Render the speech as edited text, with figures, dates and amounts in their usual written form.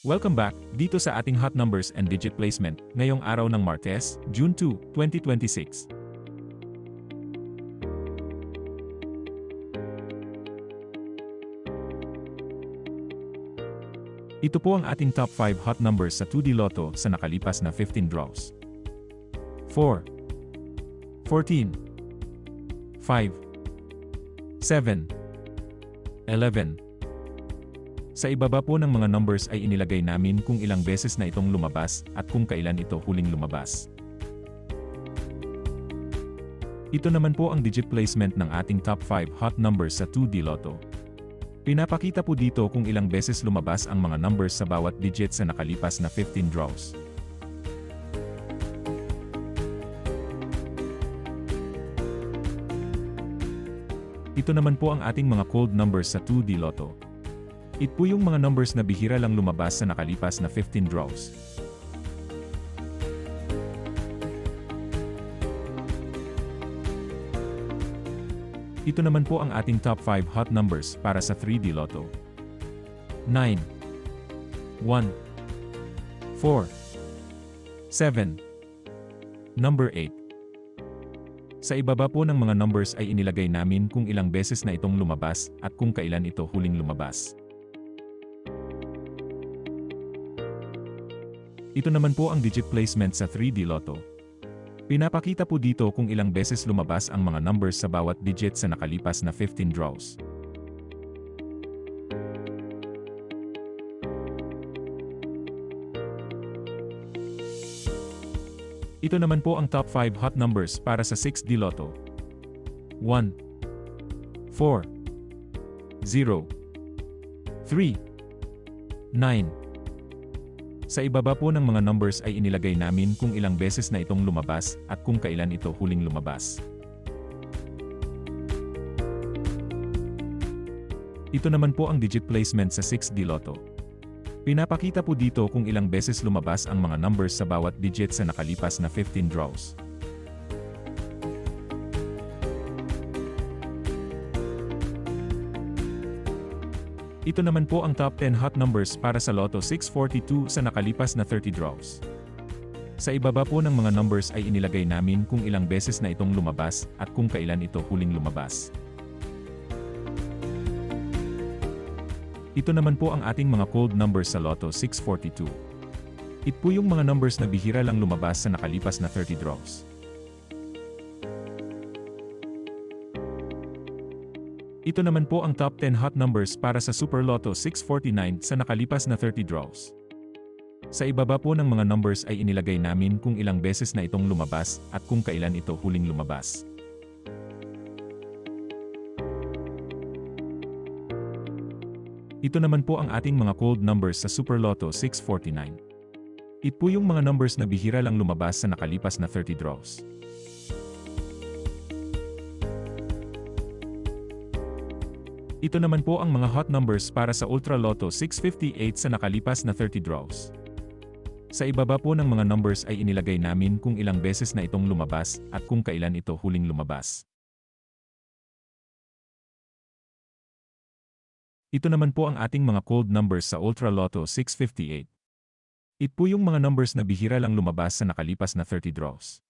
Welcome back dito sa ating hot numbers and digit placement ngayong araw ng Martes, June 2, 2026. Ito po ang ating top 5 hot numbers sa 2D Lotto sa nakalipas na 15 draws. 4, 14, 5, 7, 11. Sa ibaba po ng mga numbers ay inilagay namin kung ilang beses na itong lumabas at kung kailan ito huling lumabas. Ito naman po ang digit placement ng ating top 5 hot numbers sa 2D Lotto. Pinapakita po dito kung ilang beses lumabas ang mga numbers sa bawat digit sa nakalipas na 15 draws. Ito naman po ang ating mga cold numbers sa 2D Lotto. Ito po yung mga numbers na bihira lang lumabas sa nakalipas na 15 draws. Ito naman po ang ating top 5 hot numbers para sa 3D Lotto. 9, 1, 4, 7, number 8. Sa ibaba po ng mga numbers ay inilagay namin kung ilang beses na itong lumabas at kung kailan ito huling lumabas. Ito naman po ang digit placement sa 3D Lotto. Pinapakita po dito kung ilang beses lumabas ang mga numbers sa bawat digit sa nakalipas na 15 draws. Ito naman po ang top 5 hot numbers para sa 6D Lotto. 1, 4, 0, 3, 9. Sa ibaba po ng mga numbers ay inilagay namin kung ilang beses na itong lumabas at kung kailan ito huling lumabas. Ito naman po ang digit placement sa 6D Lotto. Pinapakita po dito kung ilang beses lumabas ang mga numbers sa bawat digit sa nakalipas na 15 draws. Ito naman po ang top 10 hot numbers para sa Lotto 642 sa nakalipas na 30 draws. Sa ibaba po ng mga numbers ay inilagay namin kung ilang beses na itong lumabas at kung kailan ito huling lumabas. Ito naman po ang ating mga cold numbers sa Lotto 642. Ito po yung mga numbers na bihira lang lumabas sa nakalipas na 30 draws. Ito naman po ang top 10 hot numbers para sa Super Lotto 649 sa nakalipas na 30 draws. Sa ibaba po ng mga numbers ay inilagay namin kung ilang beses na itong lumabas at kung kailan ito huling lumabas. Ito naman po ang ating mga cold numbers sa Super Lotto 649. Ito po yung mga numbers na bihira lang lumabas sa nakalipas na 30 draws. Ito naman po ang mga hot numbers para sa Ultra Lotto 658 sa nakalipas na 30 draws. Sa ibaba po ng mga numbers ay inilagay namin kung ilang beses na itong lumabas at kung kailan ito huling lumabas. Ito naman po ang ating mga cold numbers sa Ultra Lotto 658. Ito po yung mga numbers na bihira lang lumabas sa nakalipas na 30 draws.